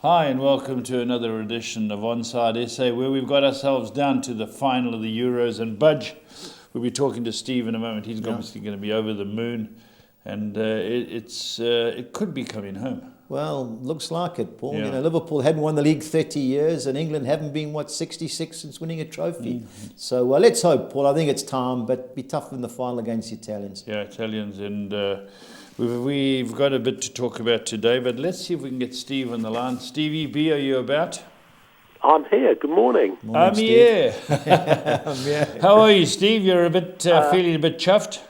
Hi and welcome to another edition of OnsideSA, where we've got ourselves down to the final of the Euros. And Budge, we'll be talking to Steve in a moment. He's obviously going to be over the moon, and it could be coming home. Well, looks like it, Paul. Yeah. You know, Liverpool hadn't won the league 30 years, and England haven't been, 66 since winning a trophy. Mm-hmm. So let's hope, Paul. I think it's time, but be tough in the final against the Italians. Yeah, Italians, and we've got a bit to talk about today, but let's see if we can get Steve on the line. Stevie B, are you about? I'm here. Good morning. Morning, Steve. Here. How are you, Steve? You're a bit feeling a bit chuffed?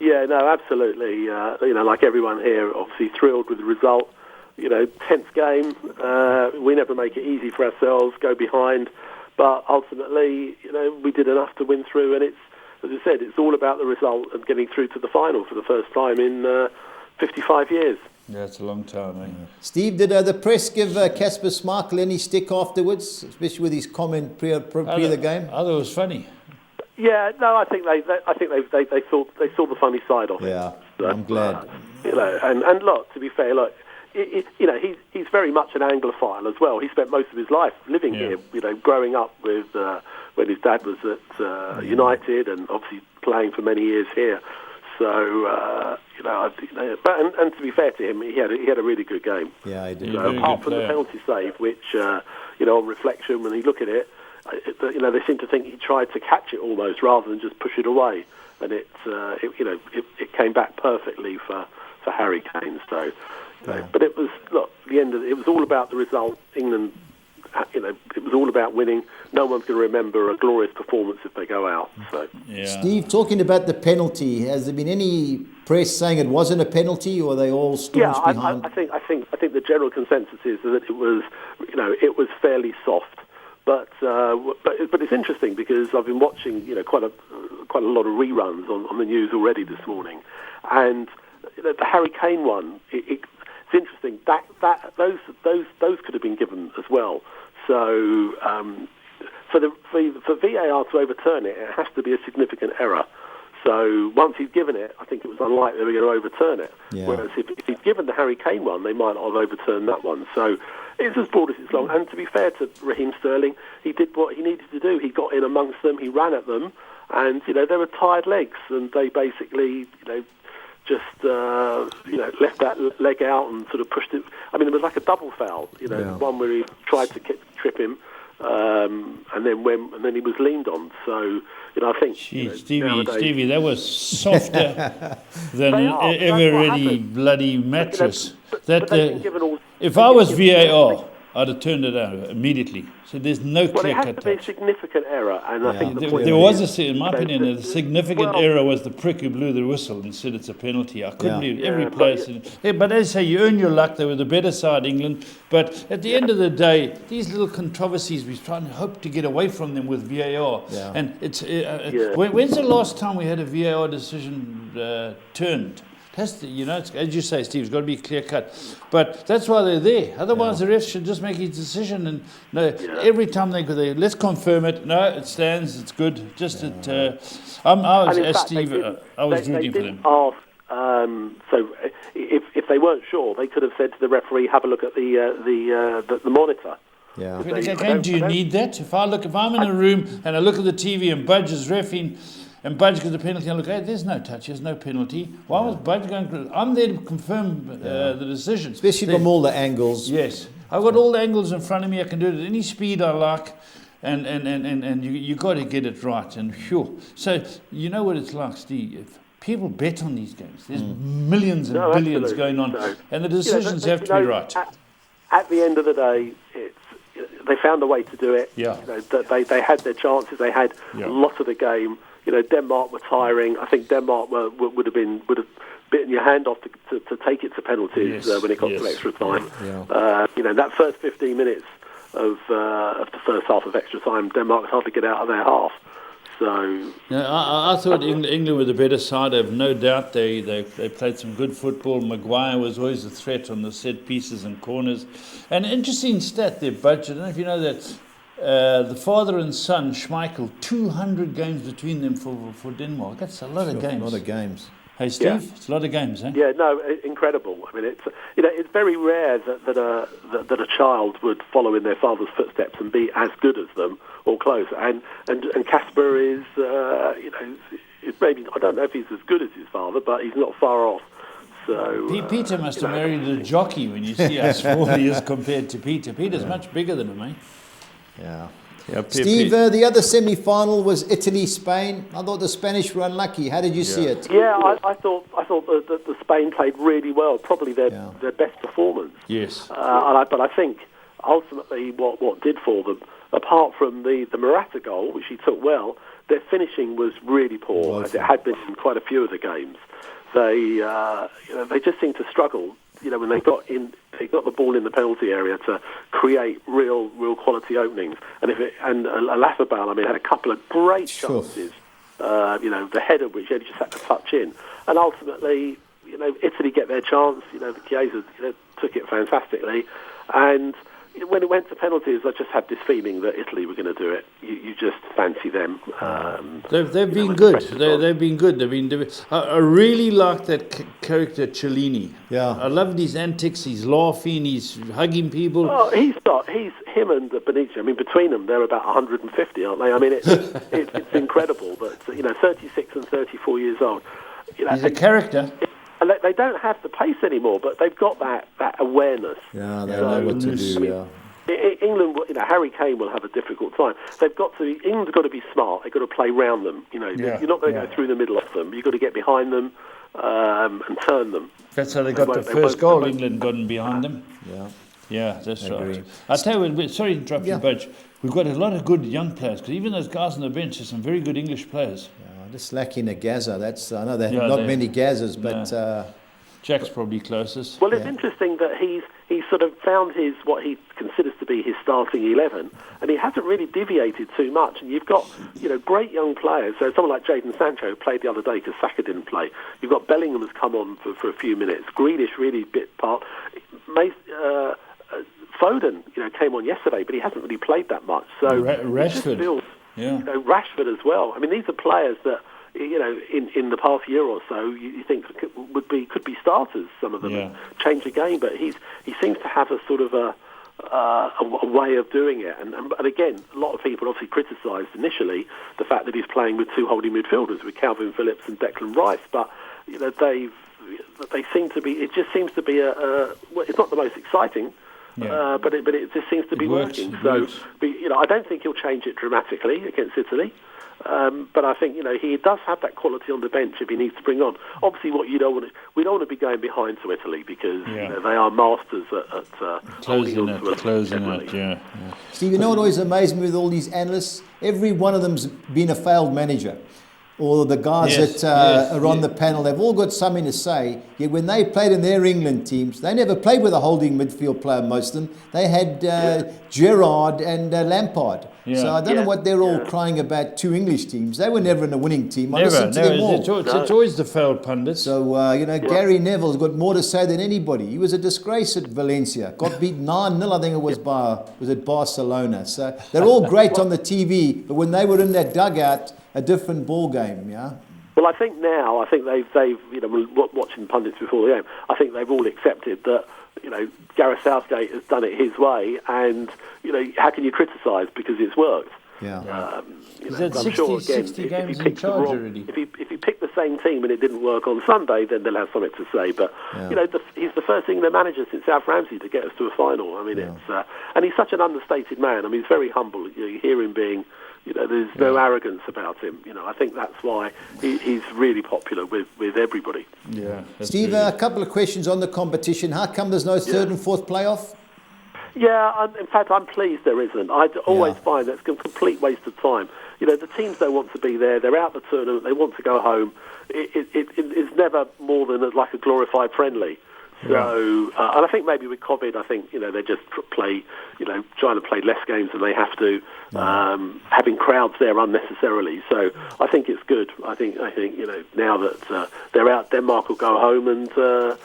Yeah, no, absolutely. Like everyone here, obviously thrilled with the result. Tense game. We never make it easy for ourselves, go behind. But ultimately, we did enough to win through. And it's, as I said, it's all about the result and getting through to the final for the first time in 55 years. Yeah, it's a long time, eh? Steve, did the press give Kasper Schmeichel any stick afterwards, especially with his comment pre the game? I thought it was funny. Yeah, no, I think they saw the funny side of it. Yeah, So, I'm glad. And look, to be fair, he's very much an Anglophile as well. He spent most of his life living here. Growing up with when his dad was at United, and obviously playing for many years here. So and to be fair to him, he had a really good game. Yeah, he did. So, apart from the penalty save, which on reflection, when you look at it. They seem to think he tried to catch it almost rather than just push it away, and it came back perfectly for Harry Kane. So, but it was it was all about the result. England, it was all about winning. No one's going to remember a glorious performance if they go out. So, Steve, talking about the penalty, has there been any press saying it wasn't a penalty, or are they all staunch behind? I think the general consensus is that it was fairly soft. But it's interesting because I've been watching quite a lot of reruns on the news already this morning, and the Harry Kane one, it's interesting that those could have been given as well. So for VAR to overturn it, it has to be a significant error. So once he's given it, I think it was unlikely they were going to overturn it. Yeah. Whereas if he'd given the Harry Kane one, they might not have overturned that one. So it's as broad as it's long. And to be fair to Raheem Sterling, he did what he needed to do. He got in amongst them, he ran at them, and they were tired legs, and they basically just left that leg out and sort of pushed it. I mean, it was like a double foul. One where he tried to trip him. And then he was leaned on. So I think Stevie, that was softer than ever any bloody mattress. If I was VAR, I'd have turned it out immediately. So there's no clear-cut touch. Well, it has to be a significant error, and I think there was in my opinion, a significant error was the prick who blew the whistle and said it's a penalty. I couldn't believe every player said. But as I say, you earn your luck. They were the better side, England. But at the end of the day, these little controversies, we try and hope to get away from them with VAR. Yeah. And it's when's the last time we had a VAR decision turned? As you say, Steve, it's got to be clear-cut. But that's why they're there. Otherwise, the refs should just make his decision. And every time they go there, let's confirm it. No, it stands. It's good. I was rooting for them. So if they weren't sure, they could have said to the referee, "Have a look at the monitor." Yeah. Do you need that? If I'm in a room and I look at the TV and Budge is reffing, and Budge gets a penalty, I look, hey, there's no touch, there's no penalty. Why was Budge going? I'm there to confirm the decision. Especially from all the angles. Yes. I've got all the angles in front of me. I can do it at any speed I like. And you got to get it right. And so you know what it's like, Steve. People bet on these games. There's millions and billions going on. So, and the decisions have to be right. At the end of the day, they found a way to do it. Yeah. They had their chances. They had a lot of the game. Denmark were tiring. I think Denmark would have bitten your hand off to take it to penalties when it got to extra time. Yeah. That first 15 minutes of the first half of extra time, Denmark was hard to get out of their half. So I thought England were the better side. I've no doubt they played some good football. Maguire was always a threat on the set pieces and corners. An interesting stat there, Budge. I don't know if you know that. The father and son, Schmeichel, 200 games between them for Denmark. That's a lot of games. A lot of games. Hey, Steve, it's a lot of games, eh? Yeah, no, incredible. I mean, it's very rare that a child would follow in their father's footsteps and be as good as them or close. And Casper is, is maybe, I don't know if he's as good as his father, but he's not far off. So Peter must have married a jockey when you see how small he is compared to Peter. Peter's much bigger than him, eh? Yeah. Yeah, Steve, the other semi-final was Italy-Spain. I thought the Spanish were unlucky. How did you see it? Yeah, I thought that the Spain played really well, probably their best performance. Yes. But I think ultimately what did for them, apart from the Morata goal, which he took well, their finishing was really poor, as it had been in quite a few of the games. They just seemed to struggle. When they got the ball in the penalty area to create real quality openings. And Alafabal, I mean, had a couple of great chances. The header which he just had to touch in, and ultimately, Italy get their chance. The Chiesa took it fantastically, and when it went to penalties, I just had this feeling that Italy were going to do it. You just fancy them. They've been good. They've been good. I really like that character Cellini. Yeah. I loved his antics. He's laughing. He's hugging people. Oh, he's him and Benicio. I mean, between them, they're about 150, aren't they? I mean, it's incredible. But 36 and 34 years old. He's a character. And they don't have the pace anymore, but they've got that awareness. Yeah, they know what to do. England, Harry Kane will have a difficult time. England's got to be smart. They've got to play round them. You're not going to go through the middle of them. You've got to get behind them and turn them. That's how they got the first goal. England got behind them. Yeah, that's right. I tell you, sorry to interrupt you, Budge. We've got a lot of good young players, because even those guys on the bench are some very good English players. Just lacking a Gaza. I know they have not many Gazas, but Jack's probably closest. Well, it's interesting that he's sort of found what he considers to be his starting 11, and he hasn't really deviated too much. And you've got great young players. So someone like Jadon Sancho, who played the other day because Saka didn't play. You've got Bellingham has come on for a few minutes. Grealish really bit part. Foden, came on yesterday, but he hasn't really played that much. So Rashford. Rashford as well. I mean, these are players that in the past year or so you think could be starters. Some of them and change the game, but he seems to have a sort of a way of doing it. And again, a lot of people obviously criticised initially the fact that he's playing with two holding midfielders, with Calvin Phillips and Declan Rice, but they seem to be. It just seems to be it's not the most exciting. But it just seems to be working. So, I don't think he'll change it dramatically against Italy. But I think he does have that quality on the bench if he needs to bring on. Obviously, we don't want to be going behind to Italy, because they are masters at closing it. Steve, what always amazed me with all these analysts? Every one of them's been a failed manager. Or the guys that are on the panel, they've all got something to say. Yet when they played in their England teams, they never played with a holding midfield player, most of them. They had Gerrard and Lampard. So I don't know what they're all crying about, two English teams. They were never in a winning team. It's always the failed pundits. So, Gary Neville's got more to say than anybody. He was a disgrace at Valencia. Got beat 9-0, I think it was at Barcelona. So they're all great on the TV, but when they were in that dugout, a different ball game, Well, I think they've watching pundits before the game, I think they've all accepted that Gareth Southgate has done it his way, and how can you criticise because it's worked? I'm sure again, if he picked the same team and it didn't work on Sunday, then they'll have something to say. But he's the first England manager since Alf Ramsey to get us to a final. I mean, it's and he's such an understated man. I mean, he's very humble. You hear him being. There's no arrogance about him. I think that's why he's really popular with everybody. Steve, a couple of questions on the competition. How come there's no third and fourth playoff? In fact, I'm pleased there isn't. I always find that's a complete waste of time. The teams don't want to be there. They're out the tournament. They want to go home. It's never more than like a glorified friendly. So, and I think maybe with COVID, I think they just play, trying to play less games than they have to, having crowds there unnecessarily. So, I think it's good. I think now that they're out, Denmark will go home, and the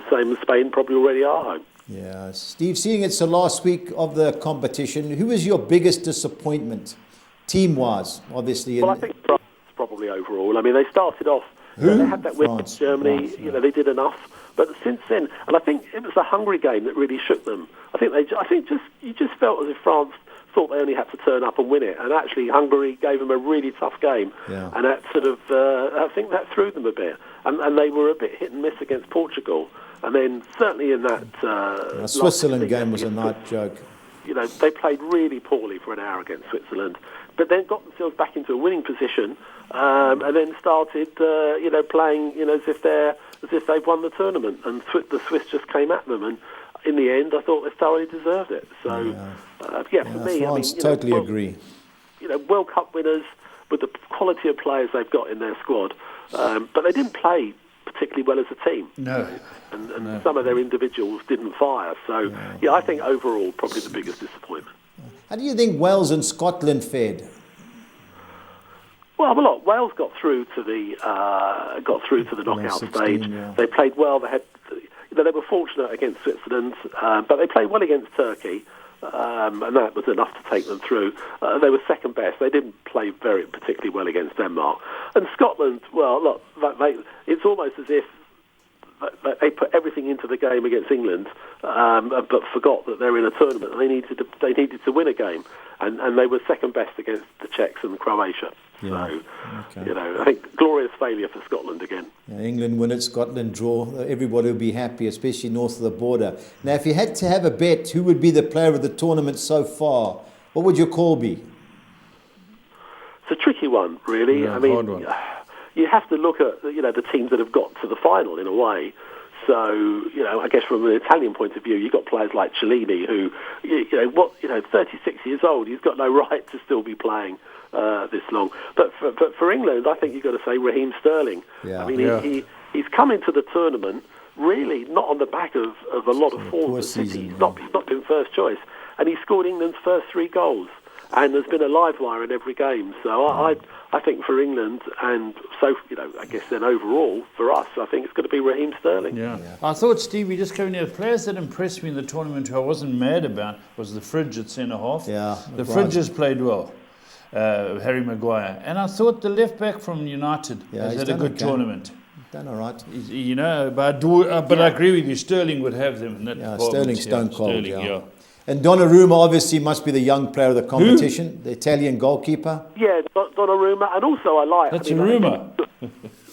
same as Spain probably already are home. Yeah, Steve, seeing it's the last week of the competition, who was your biggest disappointment, team-wise, obviously? Well, I think France probably overall. I mean, they started off. They had that win France. against Germany. France, You know, they did enough. But since then, and I think it was the Hungary game that really shook them. You just felt as if France thought they only had to turn up and win it, and actually Hungary gave them a really tough game, and that sort of I think that threw them a bit, and they were a bit hit and miss against Portugal, and then certainly in that Switzerland game was a night joke. You know, they played really poorly for an hour against Switzerland, but then got themselves back into a winning position, and then started playing as if they've won the tournament, and the Swiss just came at them, and in the end, I thought they thoroughly deserved it. So, for me, France totally agree. You know, World Cup winners with the quality of players they've got in their squad, but they didn't play particularly well as a team. No. And some of their individuals didn't fire. So, I think overall, probably the biggest disappointment. How do you think Wales and Scotland fared? Well, look, Wales got through to the knockout 16, stage. yeah. They played well. They were fortunate against Switzerland, but they played well against Turkey, and that was enough to take them through. They were second best. They didn't play particularly well against Denmark. And Scotland, well, look, it's almost as if they put everything into the game against England, but forgot that they're in a tournament and they needed to win a game, and they were second best against the Czechs and Croatia. Yeah. So, I think glorious failure for Scotland again. Yeah, England win it, Scotland draw. Everybody will be happy, especially north of the border. Now, if you had to have a bet, who would be the player of the tournament so far? What would your call be? It's a tricky one, really. Yeah, I mean, hard one. you have to look at the teams that have got to the final in a way. So, I guess from an Italian point of view, you've got players like Cellini who, 36 years old, he's got no right to still be playing this long. But for England, I think you've got to say Raheem Sterling. Yeah. I mean, he's come into the tournament really not on the back of a lot of form for City. He's not been first choice. And he scored England's first 3 goals. And there's been a live wire in every game. So I think for England, and so, I guess then overall, for us, I think it's going to be Raheem Sterling. Yeah. I thought, Stevie, just coming here, the players that impressed me in the tournament who I wasn't mad about was the Fridge at centre-half. Yeah. The Fridges played well, Harry Maguire. And I thought the left-back from United has had a good tournament. Done all right. But I agree with you, Sterling would have them in that department. Sterling's stone cold, Sterling. And Donnarumma obviously must be the young player of the competition, the Italian goalkeeper. Yeah, Donnarumma, and also I like... That's a rumour.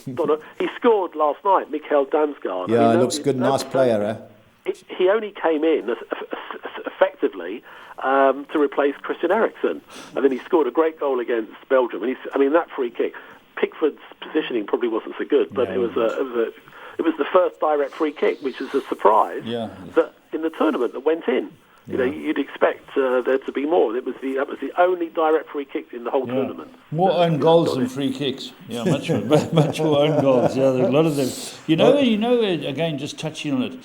He scored last night, Mikhail Damsgaard. Yeah, he looks good, nice player, He only came in effectively to replace Christian Eriksen, and then he scored a great goal against Belgium. And that free kick, Pickford's positioning probably wasn't so good, but it was the first direct free kick, which is a surprise that in the tournament that went in. You'd expect there to be more. That was the only direct free kick in the whole tournament. More own goals than free kicks. Yeah, much more own goals. Yeah, there's a lot of them. Again, just touching on it,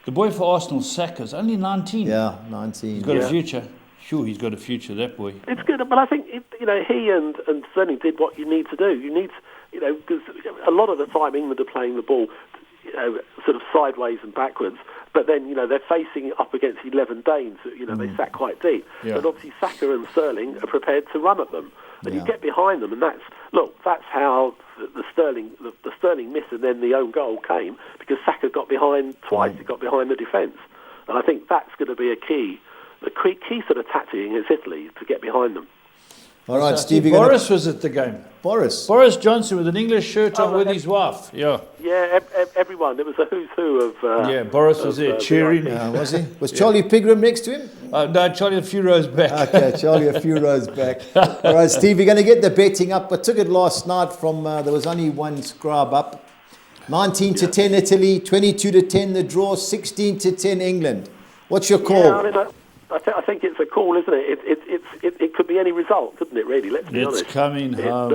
the boy for Arsenal, Saka's only 19. Yeah, 19. He's got a future. Sure, he's got a future, that boy. It's good, but I think he and Sterling did what you need to do. You need, because a lot of the time England are playing the ball, sort of sideways and backwards. But then, they're facing up against 11 Danes. They sat quite deep. Yeah. And obviously Saka and Sterling are prepared to run at them. And you get behind them, and that's how the Sterling miss and then the own goal came, because Saka got behind twice. He got behind the defence. And I think that's going to be a key. The key sort of tactic against Italy is to get behind them. All right, Steve. Boris was at the game. Boris Johnson with an English shirt on with his wife. Yeah. Yeah, everyone. There was a who's who of... Boris was there cheering. Was he? Was Charlie Pigram next to him? No, Charlie a few rows back. Okay, Charlie a few rows back. All right, Steve, you're going to get the betting up. I took it last night from... there was only one scrub up. 19 to 10 Italy, 22 to 10 the draw, 16 to 10 England. What's your call? Yeah, I think it's a call, isn't it? It could be any result, couldn't it? Really, let's be honest. It's coming home.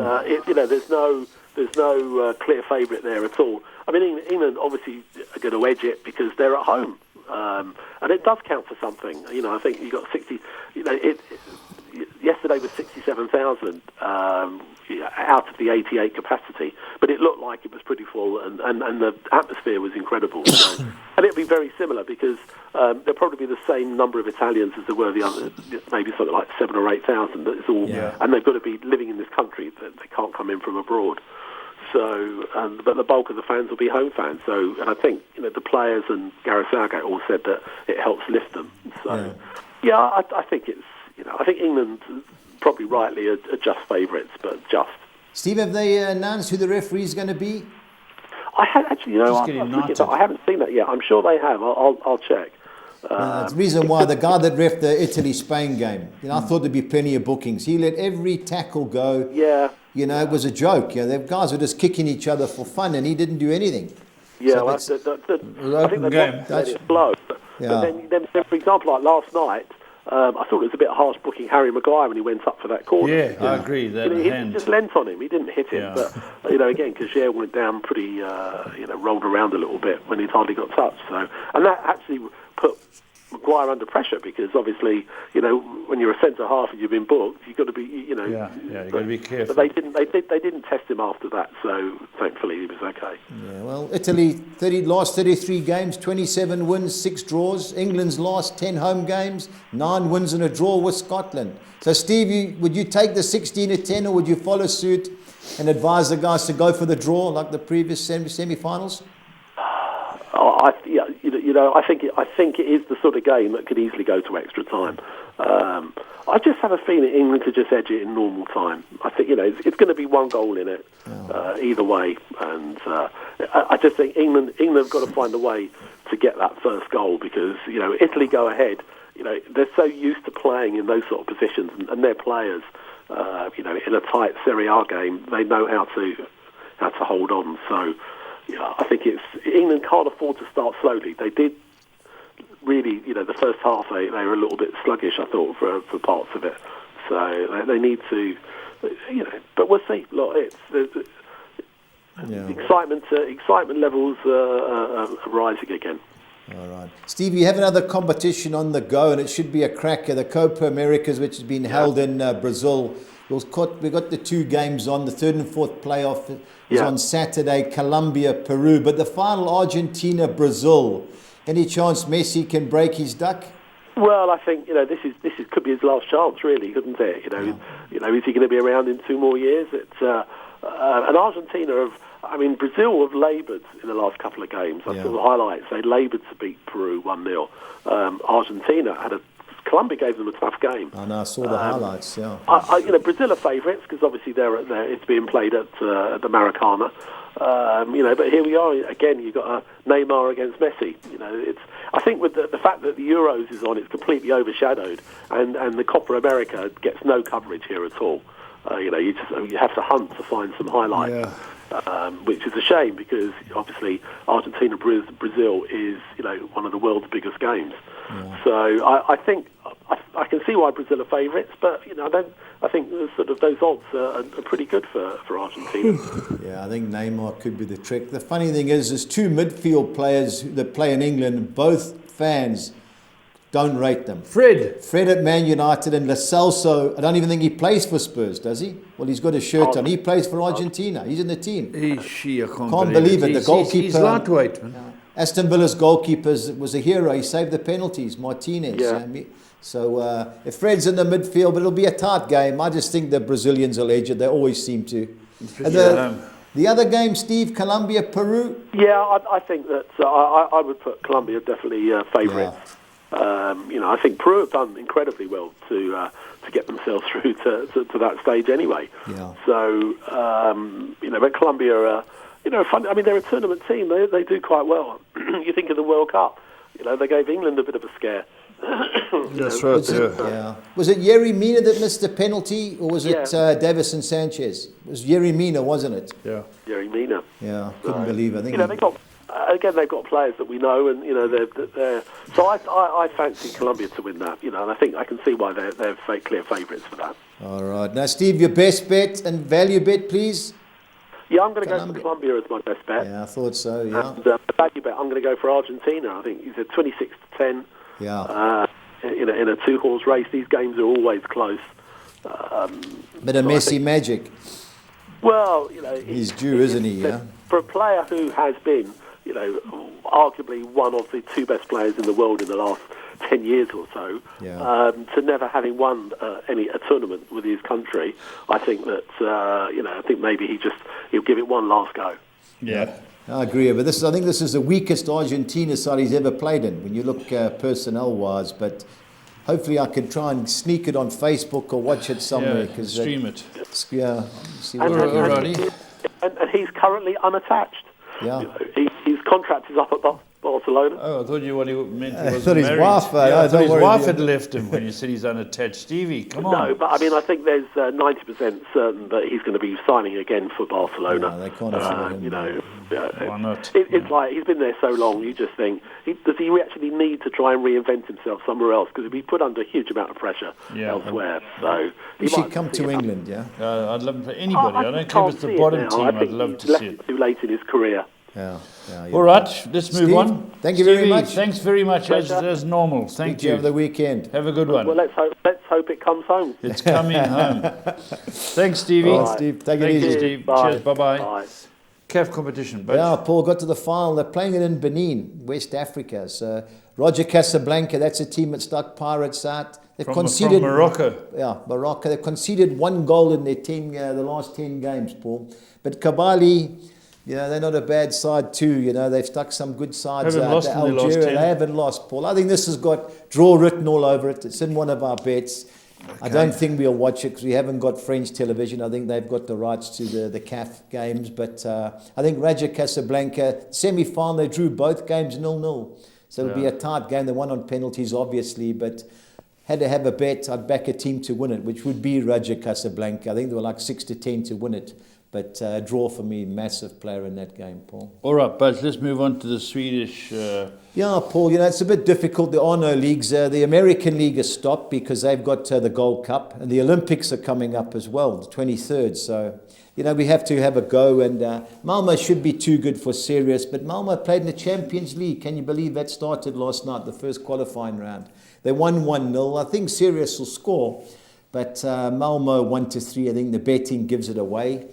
There's no clear favourite there at all. I mean, England obviously are going to edge it because they're at home, and it does count for something. I think you got 60. Yesterday was 67,000 out of the 88 capacity, but it looked like it was pretty full, and the atmosphere was incredible. So, and it'll be very similar because there'll probably be the same number of Italians as there were the other, maybe something like 7,000 or 8,000. It's all, and they've got to be living in this country. They can't come in from abroad. but the bulk of the fans will be home fans. So, and I think the players and Gareth Southgate all said that it helps lift them. So, I think it's I think England probably rightly are just favourites, but just. Steve, have they announced who the referee is going to be? I had actually, I haven't seen that yet. I'm sure they have. I'll check. That's the reason why the guy that reffed the Italy-Spain game, I thought there'd be plenty of bookings. He let every tackle go. Yeah. It was a joke. The guys were just kicking each other for fun, and he didn't do anything. Yeah, I think they let it flow. But then, for example, like last night, I thought it was a bit harsh booking Harry Maguire when he went up for that corner. Yeah, I agree. He just leant on him. He didn't hit him. But, again, Kjaer went down pretty, rolled around a little bit when he'd hardly got touched. So, and that actually put Maguire under pressure because obviously, when you're a centre half and you've been booked, you've got to be, you've got to be careful. But they didn't test him after that, so thankfully he was okay. Yeah, well, Italy last 33 games, 27 wins, 6 draws. England's last 10 home games, 9 wins and a draw with Scotland. So, Steve, would you take the 16-10, or would you follow suit and advise the guys to go for the draw like the previous semi-finals? I think it is the sort of game that could easily go to extra time. I just have a feeling England could just edge it in normal time. I think it's going to be 1 goal in it either way, and I just think England have got to find a way to get that first goal because Italy go ahead. They're so used to playing in those sort of positions, and their players, in a tight Serie A game, they know how to hold on. So. Yeah, I think England can't afford to start slowly. They did really, the first half they were a little bit sluggish, I thought, for parts of it. So they need to, but we'll see. Look, excitement levels are rising again. All right, Steve, you have another competition on the go, and it should be a cracker. The Copa Americas, which has been held in Brazil. We've got the 2 games on. The 3rd and 4th playoff is on Saturday, Colombia, Peru. But the final, Argentina, Brazil. Any chance Messi can break his duck? Well, I think this could be his last chance, really, couldn't it? Is he going to be around in 2 more years? And Argentina Brazil have laboured in the last couple of games. I saw the highlights. They laboured to beat Peru 1-0. Argentina Colombia gave them a tough game. I know, I saw the highlights, Brazil are favourites because obviously it's being played at the Maracana. But here we are again. You've got Neymar against Messi. I think with the fact that the Euros is on, it's completely overshadowed, and the Copa America gets no coverage here at all. You have to hunt to find some highlights. Which is a shame because obviously Argentina Brazil is one of the world's biggest games. So I think I can see why Brazil are favourites, but I think sort of those odds are pretty good for Argentina. I think Neymar could be the trick. The funny thing is, there's 2 midfield players that play in England. Both fans don't rate them. Fred at Man United and Lo Celso. I don't even think he plays for Spurs, does he? Well, he's got a shirt on. He plays for Argentina. He's in the team. I can't believe it. The goalkeeper. He's lightweight, man. Aston Villa's goalkeeper was a hero. He saved the penalties, Martinez. So if Fred's in the midfield, but it'll be a tight game. I just think the Brazilians will edge it. They always seem to. The other game, Steve, Colombia, Peru. Yeah, I think that I would put Colombia definitely favourites. I think Peru have done incredibly well to get themselves through to that stage anyway. So but Colombia are fun. They're a tournament team. They do quite well. You think of the World Cup. They gave England a bit of a scare. That's right. Was it Yerry Mina that missed the penalty, or was it Davison Sanchez? It was Yerry Mina, wasn't it? Yeah, Yerry Mina. Yeah, couldn't believe it. I think they've got players that we know, and they're. So I fancy Colombia to win that. And I think I can see why they're clear favourites for that. All right, now Steve, your best bet and value bet, please. Yeah, I'm going to go for Colombia as my best bet. Yeah, I thought so. Yeah. And the value bet, I'm going to go for Argentina. I think he said 26-10. Yeah. In a 2-horse race, these games are always close. Bit of Messi magic. Well, he's due, isn't he? Yeah. For a player who has been, arguably one of the 2 best players in the world in the last 10 years or so, to never having won a tournament with his country, I think that I think maybe he just he'll give it one last go. Yeah. I agree, but I think this is the weakest Argentina side he's ever played in when you look personnel-wise. But hopefully, I can try and sneak it on Facebook or watch it somewhere. Yeah, stream it. Yeah, see what Alrighty. And he's currently unattached. Yeah. His contract is up at Barcelona. Oh, I thought you meant he I was thought his married. wife, I thought his don't wife worry. had left him when you said he's unattached. Stevie, come on. No, but I mean, I think there's 90% certain that he's going to be signing again for Barcelona. No, they can't afford him. You know, Why not? It's like he's been there so long. You just think, does he actually need to try and reinvent himself somewhere else? Because he'll be put under a huge amount of pressure elsewhere. So He should come to England, yeah? I'd love him for anybody. I don't care if it's the bottom team. I'd love to see it. Too late in his career. Yeah. All right, let's move Steve, on. thank you very Stevie, much. Thanks very much, Pleasure. as normal. Thank you. Have the weekend. Have a good one. Well, let's hope it comes home. It's coming home. Thanks, Stevie. All right, Steve, take it Thank you, easy. Steve. Bye. Cheers. Bye-bye. Bye. CAF competition. But Yeah, Paul got to the final. They're playing it in Benin, West Africa. So Roger Casablanca, that's a team that stuck Pirates out. They've from Morocco. Yeah, Morocco. They've conceded 1 goal in their the last 10 games, Paul. But Kabali, they're not a bad side too. They've stuck some good sides Haven't out. lost in their last Algeria, 10. they haven't lost, Paul. I think this has got draw written all over it. It's in one of our bets. Okay. I don't think we'll watch it because we haven't got French television. I think they've got the rights to the CAF games. But I think Raja Casablanca, semi-final, they drew both games 0-0. So it'll be a tight game. They won on penalties, obviously, but had to have a bet. I'd back a team to win it, which would be Raja Casablanca. I think they were like 6-10 to win it. But draw for me, massive player in that game, Paul. All right, but let's move on to the Swedish. Yeah, Paul, it's a bit difficult. There are no leagues. The American League has stopped because they've got the Gold Cup, and the Olympics are coming up as well, the 23rd. So, we have to have a go, and Malmo should be too good for Sirius, but Malmo played in the Champions League. Can you believe that started last night, the first qualifying round? They won 1-0. I think Sirius will score, but Malmo 1-3. I think the betting gives it away.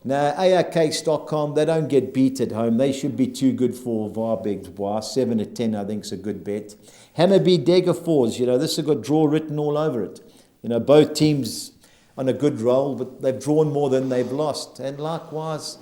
Now, ARK Stockholm, they don't get beat at home. They should be too good for Varberg. 7-10, I think, is a good bet. Hammarby Degerfors, this has got draw written all over it. Both teams on a good roll, but they've drawn more than they've lost. And likewise,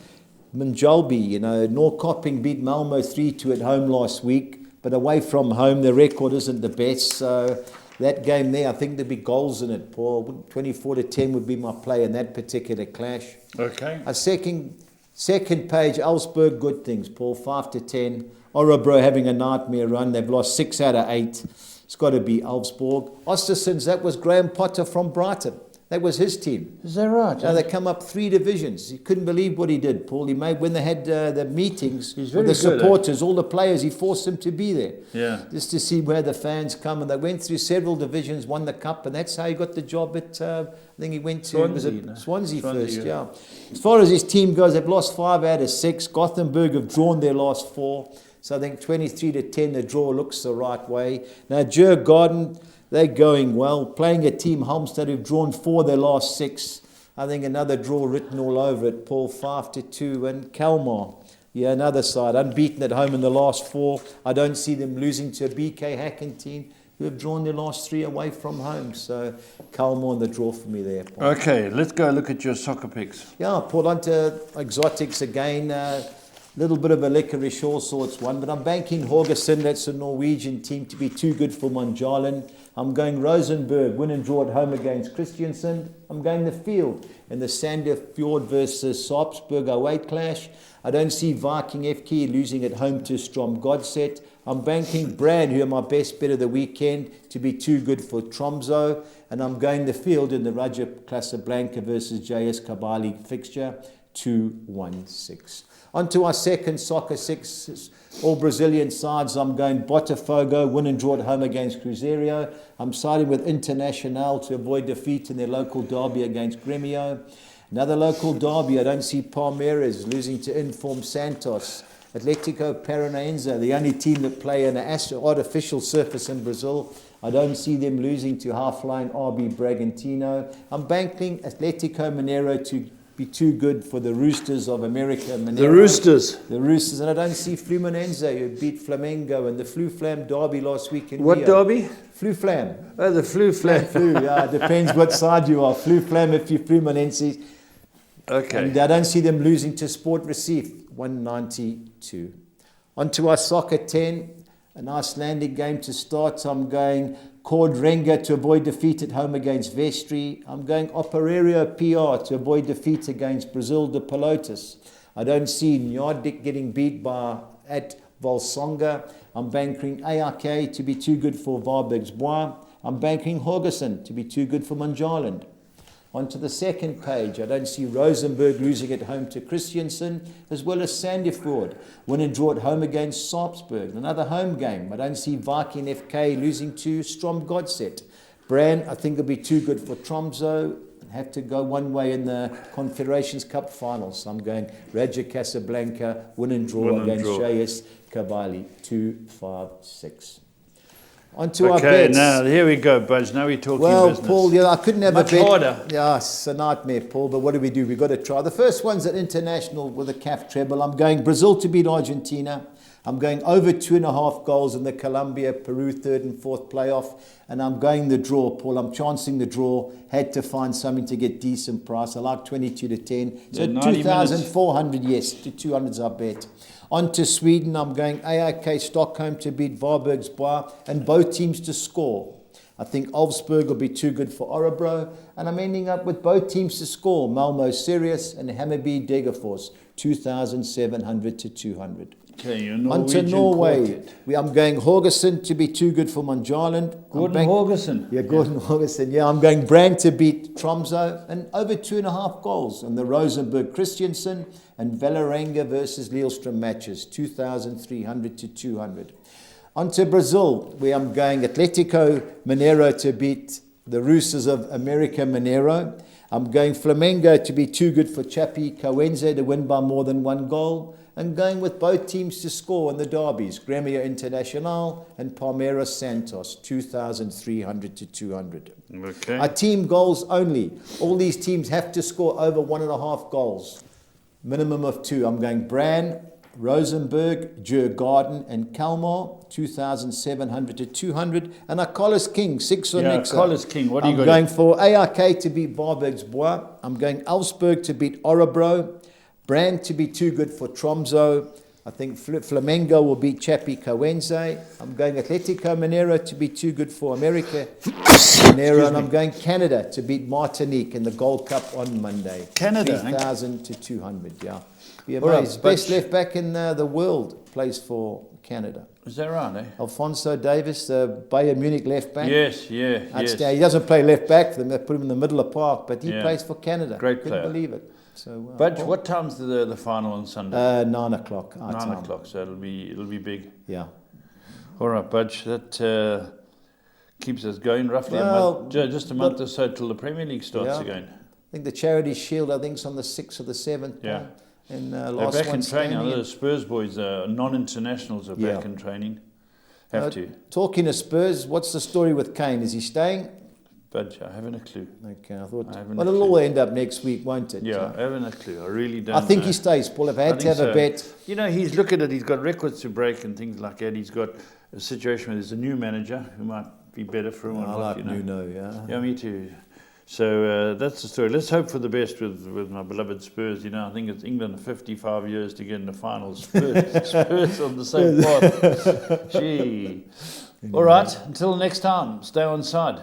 Mjolby, Norrköping beat Malmo 3-2 at home last week, but away from home, the record isn't the best. So that game there, I think there'd be goals in it, Paul. 24-10 would be my play in that particular clash. Okay. A second page, Elfsborg, good things, Paul, 5-10. Örebro having a nightmare run. They've lost 6 out of 8. It's got to be Elfsborg. Ostersund's, that was Graham Potter from Brighton. That was his team. Is that right? They come up 3 divisions. He couldn't believe what he did, Paul. He made, when they had the meetings with the supporters, all the players, he forced them to be there. Yeah. Just to see where the fans come. And they went through several divisions, won the cup, and that's how he got the job at, I think he went to Swansea first, yeah. As far as his team goes, they've lost 5 out of 6. Gothenburg have drawn their last 4. So I think 23-10, the draw looks the right way. Now, Djurgården, they're going well. Playing a team, Halmstad, who've drawn 4 their last 6. I think another draw written all over it, Paul, 5-2. And Kalmar, another side, unbeaten at home in the last 4. I don't see them losing to a BK Häcken team who have drawn their last 3 away from home. So Kalmar on the draw for me there, Paul. Okay, let's go look at your soccer picks. Yeah, Paul, on to exotics again. Little bit of a licorice all sorts one, but I'm banking Haugesund, that's a Norwegian team, to be too good for Mjøndalen. I'm going Rosenborg, win and draw at home against Kristiansand. I'm going the field in the Sandefjord versus Sarpsborg away clash. I don't see Viking FK losing at home to Strom Godset. I'm banking Brand, who are my best bet of the weekend, to be too good for Tromsø. And I'm going the field in the Raja Casablanca versus JS Kabali fixture, 2-1-6. On to our second soccer 6, all Brazilian sides. I'm going Botafogo, win and draw at home against Cruzeiro. I'm siding with Internacional to avoid defeat in their local derby against Grêmio. Another local derby, I don't see Palmeiras losing to Inform Santos. Atlético Paranaense, the only team that play on an artificial surface in Brazil. I don't see them losing to half-line RB Bragantino. I'm banking Atlético Mineiro to be too good for the Roosters of America. Mineiro. The Roosters. The Roosters. And I don't see Fluminense, who beat Flamengo in the Flu-Flam derby last week in What Rio. derby? Flu-Flam. Oh, the Flu-Flam. Yeah, depends what side you are. Flu-Flam if you're Fluminense. Okay. And I don't see them losing to Sport Recife, 192. On to our soccer 10, an Icelandic game to start. I'm going Cordrenga to avoid defeat at home against Vestri. I'm going Operário PR to avoid defeat against Brazil de Pelotas. I don't see Njarðvík getting beat at Volsonga. I'm banking ARK to be too good for Varbergsbois. I'm banking Haugesund to be too good for Mundjaland. On to the second page, I don't see Rosenborg losing at home to Christiansen, as well as Sandefjord win and draw at home against Sarpsborg. Another home game. I don't see Viking FK losing to Strom Godset. Brann, I think, will be too good for Tromsø. Have to go one way in the Confederations Cup finals. So I'm going Raja Casablanca, win and draw against Seyes Cavalli, 2-5-6. On to our bets. Now here we go, Budge. Now we're talking business. Well, Paul, I couldn't have Much a bet. harder. Yeah, it's a nightmare, Paul. But what do? We've got to try. The first one's at international with a CAF treble. I'm going Brazil to beat Argentina. I'm going over 2.5 goals in the Colombia-Peru third and fourth playoff. And I'm going the draw, Paul. I'm chancing the draw. Had to find something to get decent price. I like 22 to 10. So 2,400, yes. To 200's our bet. On to Sweden. I'm going AIK Stockholm to beat Varbergsbois. And both teams to score. I think Olfsberg will be too good for Örebro. And I'm ending up with both teams to score. Malmö Sirius and Hammarby Degerfors. 2,700 to 200. Okay, on to Norway. I'm going Haugesund to be too good for Mundjaland. Gordon Haugesund. Yeah, Gordon Haugesund. Yeah, I'm going Brann to beat Tromsø and over 2.5 goals. And the Rosenborg Christiansen and Vålerenga versus Lillestrøm matches, 2,300 to 200. On to Brazil, where I'm going Atlético Mineiro to beat the Roosters of America Mineiro. I'm going Flamengo to be too good for Chapecoense to win by more than 1 goal. And going with both teams to score in the derbies, Grêmio Internacional and Palmeiras Santos, 2,300 to 200. Okay. Our team goals only. All these teams have to score over 1.5 goals. Minimum of 2. I'm going Brann, Rosenborg, Djurgården and Kalmar, 2,700 to 200. And our Collis King, 6 on Nexa. Collis King, what do you got? I'm going for ARK to beat Varbergsbois. I'm going Elfsberg to beat Örebro. Brann to be too good for Tromsø. I think Flamengo will beat Chapecoense. I'm going Atlético Mineiro to be too good for America Mineiro. And I'm going Canada to beat Martinique in the Gold Cup on Monday. Canada, 3,000 to 200, yeah. Be All right, amazed. Best left back in the world plays for Canada. Is that right, eh? Alfonso Davis, the Bayern Munich left back. Yes. He doesn't play left back for them. They put him in the middle of the park, but he plays for Canada. Great Couldn't player. believe it. So, Budge, what time's the final on Sunday? 9 o'clock. 9 o'clock, so it'll be big. Yeah. All right, Budge, that keeps us going roughly just a month or so till the Premier League starts again. I think the Charity Shield, I think, is on the 6th or the 7th. Yeah. And they're last back in one's training. standing. The Spurs boys, non-internationals, are back in training. Have to. Talking of Spurs, what's the story with Kane? Is he staying? Budge, I haven't a clue. Okay, I thought. Well, it'll all end up next week, won't it? Yeah, I haven't a clue. I really don't. I think know. he stays, Paul. If I had to have a bet. You know, he's looking at it. He's got records to break and things like that. He's got a situation where there's a new manager who might be better for him. I like Nuno, yeah. Yeah, me too. So that's the story. Let's hope for the best with my beloved Spurs. You know, I think it's England 55 years to get in the finals. Spurs on the same path. Gee. All right. Until next time, stay on side.